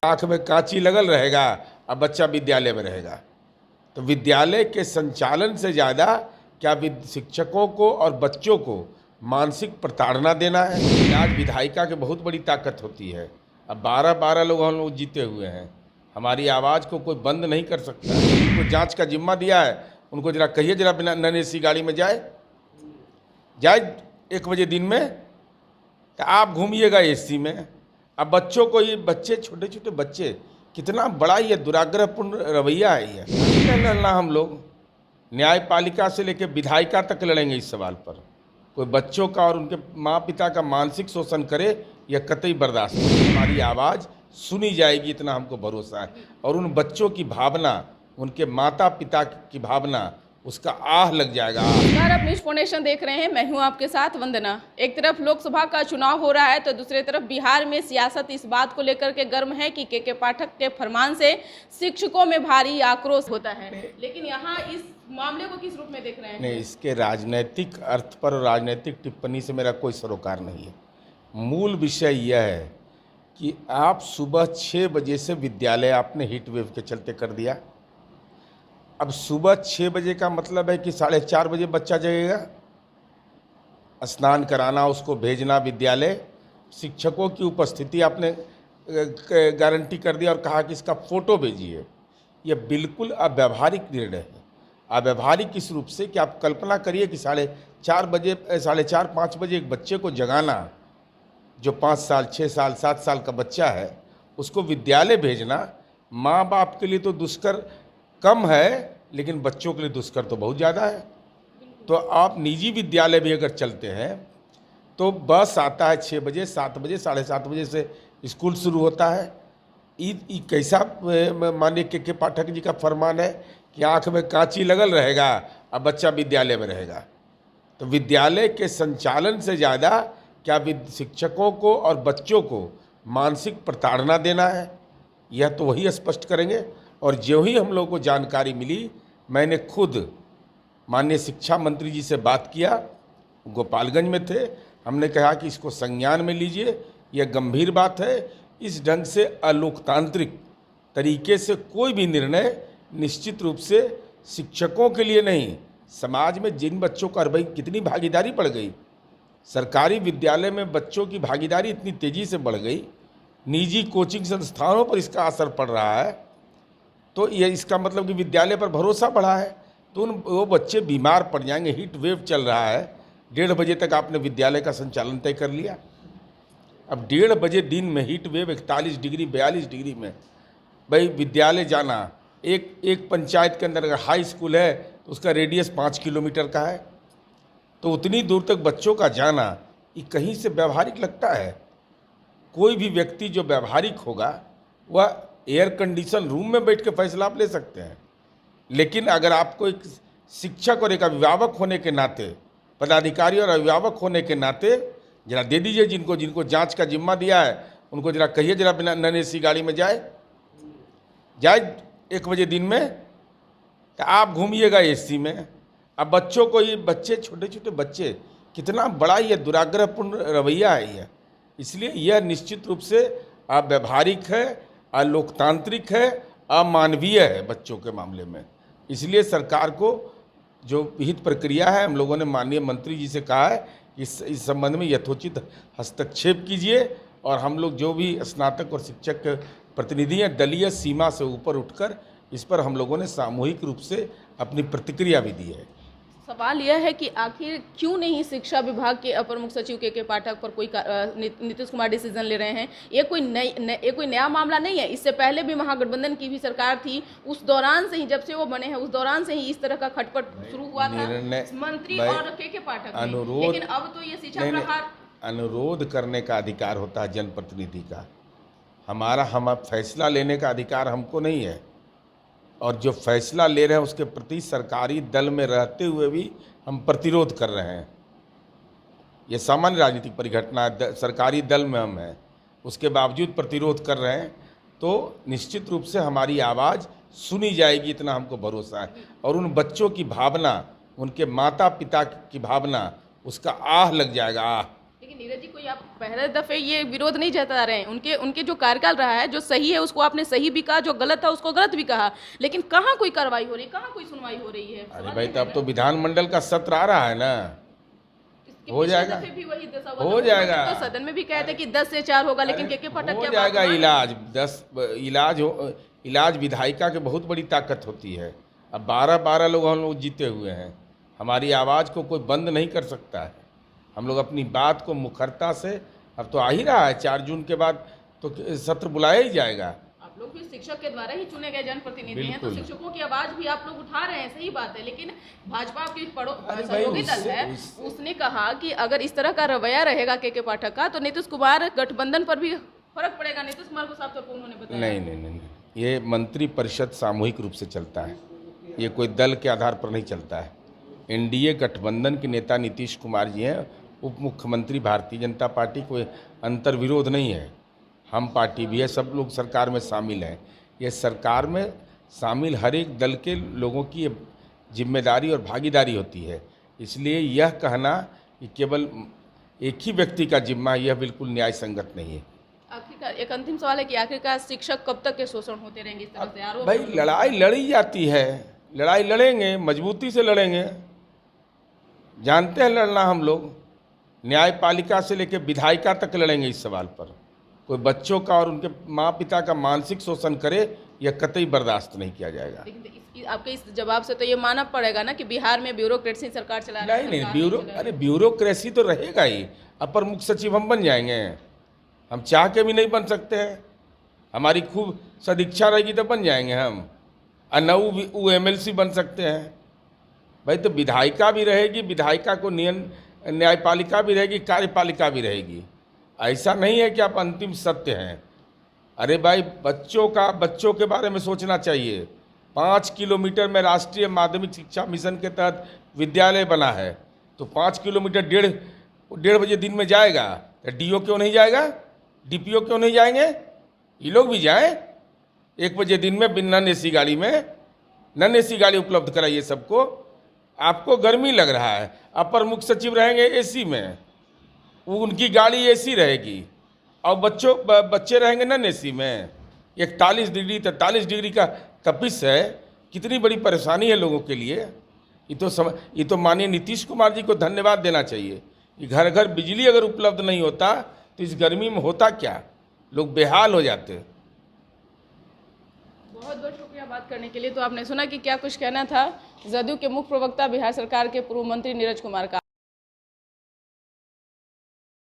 आँख में कांची लगल रहेगा और बच्चा विद्यालय में रहेगा। तो विद्यालय के संचालन से ज़्यादा क्या शिक्षकों को और बच्चों को मानसिक प्रताड़ना देना है। आज विधायिका की बहुत बड़ी ताकत होती है। अब 12-12 लोग हम लोग जीते हुए हैं, हमारी आवाज़ को कोई बंद नहीं कर सकता। उनको जांच का जिम्मा दिया है, उनको जरा कहिए जरा बिना नन एसी गाड़ी में जाए 1 बजे दिन में, तो आप घूमिएगा एसी में। अब बच्चों को, ये बच्चे छोटे छोटे बच्चे, कितना बड़ा ये दुराग्रहपूर्ण रवैया है। ये लड़ना, हम लोग न्यायपालिका से लेकर विधायिका तक लड़ेंगे इस सवाल पर। कोई बच्चों का और उनके माँ पिता का मानसिक शोषण करे, यह कतई बर्दाश्त नहीं। हमारी आवाज़ सुनी जाएगी, इतना हमको भरोसा है। और उन बच्चों की भावना, उनके माता पिता की भावना, उसका आह लग जाएगा। नमस्कार, आप न्यूज फाउंडेशन देख रहे हैं। मैं हूं आपके साथ वंदना। एक तरफ लोकसभा का चुनाव हो रहा है तो दूसरी तरफ बिहार में सियासत इस बात को लेकर के गर्म है कि के पाठक के फरमान से शिक्षकों में भारी आक्रोश होता है। लेकिन यहाँ इस मामले को किस रूप में देख रहे हैं? नहीं, इसके राजनीतिक अर्थ पर और राजनीतिक टिप्पणी से मेरा कोई सरोकार नहीं है। मूल विषय यह है कि आप सुबह 6 बजे से विद्यालय आपने हीट वेव के चलते कर दिया। अब सुबह 6 बजे का मतलब है कि 4:30 बजे बच्चा जगेगा, स्नान कराना, उसको भेजना विद्यालय। शिक्षकों की उपस्थिति आपने गारंटी कर दिया और कहा कि इसका फ़ोटो भेजिए। यह बिल्कुल अव्यावहारिक निर्णय है। अव्यावहारिक इस रूप से कि आप कल्पना करिए कि 4:30 बजे, 4:30-5 बजे एक बच्चे को जगाना, जो 5 साल, 6 साल, 7 साल का बच्चा है, उसको विद्यालय भेजना माँ बाप के लिए तो दुष्कर कम है, लेकिन बच्चों के लिए दुष्कर तो बहुत ज़्यादा है। तो आप निजी विद्यालय भी अगर चलते हैं तो बस आता है 6 बजे, 7 बजे, 7:30 बजे से स्कूल शुरू होता है। ये कैसा माननीय के पाठक जी का फरमान है कि आँख में कांची लगल रहेगा और बच्चा विद्यालय में रहेगा। तो विद्यालय के संचालन से ज़्यादा क्या शिक्षकों को और बच्चों को मानसिक प्रताड़ना देना है, यह तो वही स्पष्ट करेंगे। और जो ही हम लोगों को जानकारी मिली, मैंने खुद माननीय शिक्षा मंत्री जी से बात किया, गोपालगंज में थे। हमने कहा कि इसको संज्ञान में लीजिए, यह गंभीर बात है। इस ढंग से अलोकतांत्रिक तरीके से कोई भी निर्णय निश्चित रूप से शिक्षकों के लिए नहीं, समाज में जिन बच्चों का, भाई कितनी भागीदारी बढ़ गई। सरकारी विद्यालय में बच्चों की भागीदारी इतनी तेज़ी से बढ़ गई, निजी कोचिंग संस्थानों पर इसका असर पड़ रहा है। तो ये इसका मतलब कि विद्यालय पर भरोसा बढ़ा है, तो वो बच्चे बीमार पड़ जाएंगे। हीट वेव चल रहा है, 1:30 बजे तक आपने विद्यालय का संचालन तय कर लिया। अब 1:30 बजे दिन में हीट वेव 41 डिग्री, 42 डिग्री में भाई विद्यालय जाना, एक पंचायत के अंदर अगर हाई स्कूल है तो उसका रेडियस 5 किलोमीटर का है, तो उतनी दूर तक बच्चों का जाना, ये कहीं से व्यवहारिक लगता है? कोई भी व्यक्ति जो व्यवहारिक होगा वह एयर कंडीशन रूम में बैठ के फैसला आप ले सकते हैं। लेकिन अगर आपको एक शिक्षक और एक अभिभावक होने के नाते, पदाधिकारी और अभिभावक होने के नाते, जरा दे दीजिए जिनको जिनको जांच का जिम्मा दिया है, उनको जरा कहिए जरा बिना नन एसी गाड़ी में जाए 1 बजे दिन में, तो आप घूमिएगा एसी में। अब बच्चों को, ये बच्चे छोटे छोटे बच्चे, कितना बड़ा ये दुराग्रहपूर्ण रवैया है यह। इसलिए यह निश्चित रूप से अव्यावहारिक है, अलोकतांत्रिक है, अमानवीय है बच्चों के मामले में। इसलिए सरकार को जो विहित प्रक्रिया है, हम लोगों ने माननीय मंत्री जी से कहा है कि इस संबंध में यथोचित हस्तक्षेप कीजिए। और हम लोग जो भी स्नातक और शिक्षक प्रतिनिधि हैं, दलीय सीमा से ऊपर उठकर इस पर हम लोगों ने सामूहिक रूप से अपनी प्रतिक्रिया भी दी है। सवाल यह है कि आखिर क्यों नहीं शिक्षा विभाग के अपर मुख्य सचिव के पाठक पर कोई नीतीश कुमार डिसीजन ले रहे हैं? ये कोई नया मामला नहीं है। इससे पहले भी महागठबंधन की भी सरकार थी, उस दौरान से ही, जब से वो बने हैं उस दौरान से ही इस तरह का खटपट शुरू हुआ था मंत्री और के पाठक में। लेकिन अब तो ये शिक्षा प्रहार। अनुरोध करने का अधिकार होता है जनप्रतिनिधि का, हम फैसला लेने का अधिकार हमको नहीं है। और जो फैसला ले रहे हैं उसके प्रति सरकारी दल में रहते हुए भी हम प्रतिरोध कर रहे हैं। ये सामान्य राजनीतिक परिघटना है, सरकारी दल में हम हैं, उसके बावजूद प्रतिरोध कर रहे हैं। तो निश्चित रूप से हमारी आवाज़ सुनी जाएगी, इतना हमको भरोसा है। और उन बच्चों की भावना, उनके माता पिता की भावना, उसका आह लग जाएगा, आह। लेकिन नीरज जी, कोई आप पहले दफे ये विरोध नहीं जता रहे हैं, उनके जो कार्यकाल रहा है, जो सही है उसको आपने सही भी कहा, जो गलत था उसको गलत भी कहा, लेकिन कहाँ कोई कार्रवाई हो रही है, कहाँ कोई सुनवाई हो रही है? अरे भाई, तो अब तो विधानमंडल का सत्र आ रहा है ना, इसके हो पिछले जाएगा, दफे भी वही दशा हुआ हो था। जाएगा, तो सदन में भी कहते कि 10 से 4 होगा, लेकिन के पाठक हो क्या जाएगा बात इलाज। 10 इलाज विधायिका के बहुत बड़ी ताकत होती है। अब 12 लोग हम लोग जीते हुए हैं, हमारी आवाज़ को कोई बंद नहीं कर सकता है। हम लोग अपनी बात को मुखरता से, अब तो आ ही रहा है 4 जून के बाद तो सत्र बुलाया ही जाएगा। आप लोग भी शिक्षक के द्वारा ही चुने गए जनप्रतिनिधि हैं, तो बिल्कुल। शिक्षकों की आवाज भी आप लोग उठा रहे हैं, सही बात है, लेकिन भाजपा की अरे भाई, सहयोगी दल है, उसने कहा कि अगर इस तरह का रवैया रहेगा के पाठक का, तो नीतीश कुमार गठबंधन पर भी फर्क पड़ेगा। नीतीश कुमार को साफ तौर पर उन्होंने बताया। नहीं, ये मंत्री परिषद सामूहिक रूप से चलता है, ये कोई दल के आधार पर नहीं चलता है। एनडीए गठबंधन के नेता नीतीश कुमार जी हैं, उप मुख्यमंत्री भारतीय जनता पार्टी, कोई अंतर विरोध नहीं है। हम पार्टी भी है, सब लोग सरकार में शामिल हैं। ये सरकार में शामिल हर एक दल के लोगों की ये जिम्मेदारी और भागीदारी होती है। इसलिए यह कहना कि केवल एक ही व्यक्ति का जिम्मा, यह बिल्कुल न्याय संगत नहीं है। आखिरकार एक अंतिम सवाल है कि आखिरकार शिक्षक कब तक के शोषण होते रहेंगे इस तरह से? आरोप भाई, लड़ाई लड़ी जाती है, लड़ाई लड़ेंगे, मजबूती से लड़ेंगे, जानते हैं लड़ना हम लोग। न्यायपालिका से लेकर विधायिका तक लड़ेंगे इस सवाल पर। कोई बच्चों का और उनके माँ पिता का मानसिक शोषण करे, यह कतई बर्दाश्त नहीं किया जाएगा। लेकिन आपके इस जवाब से तो ये मानना पड़ेगा ना कि बिहार में ब्यूरोक्रेसी सरकार चला रही है। नहीं, ब्यूरोक्रेसी तो रहेगा ही। अपर मुख्य सचिव हम बन जाएंगे, हम चाह के भी नहीं बन सकते हैं। हमारी खूब सदिच्छा रहेगी तो बन जाएंगे हम। अनऊ MLC बन सकते हैं भाई। तो विधायिका भी रहेगी, विधायिका को न्यायपालिका भी रहेगी, कार्यपालिका भी रहेगी। ऐसा नहीं है कि आप अंतिम सत्य हैं। अरे भाई, बच्चों के बारे में सोचना चाहिए। 5 किलोमीटर में राष्ट्रीय माध्यमिक शिक्षा मिशन के तहत विद्यालय बना है, तो 5 किलोमीटर 1.5 बजे दिन में जाएगा, तो DO क्यों नहीं जाएगा, DPO क्यों नहीं जाएंगे? ये लोग भी जाएं 1 बजे दिन में बिना नॉन AC गाड़ी में। नॉन AC गाड़ी उपलब्ध कराइए सबको। आपको गर्मी लग रहा है, अपर मुख्य सचिव रहेंगे AC में, उनकी गाड़ी AC रहेगी, और बच्चे रहेंगे नॉन AC में। 41 डिग्री 43 डिग्री का तपिश है, कितनी बड़ी परेशानी है लोगों के लिए। ये तो माननीय नीतीश कुमार जी को धन्यवाद देना चाहिए कि घर घर बिजली अगर उपलब्ध नहीं होता तो इस गर्मी में होता क्या, लोग बेहाल हो जाते। बहुत बहुत शुक्रिया बात करने के लिए। तो आपने सुना कि क्या कुछ कहना था जदयू के मुख्य प्रवक्ता बिहार सरकार के पूर्व मंत्री नीरज कुमार का।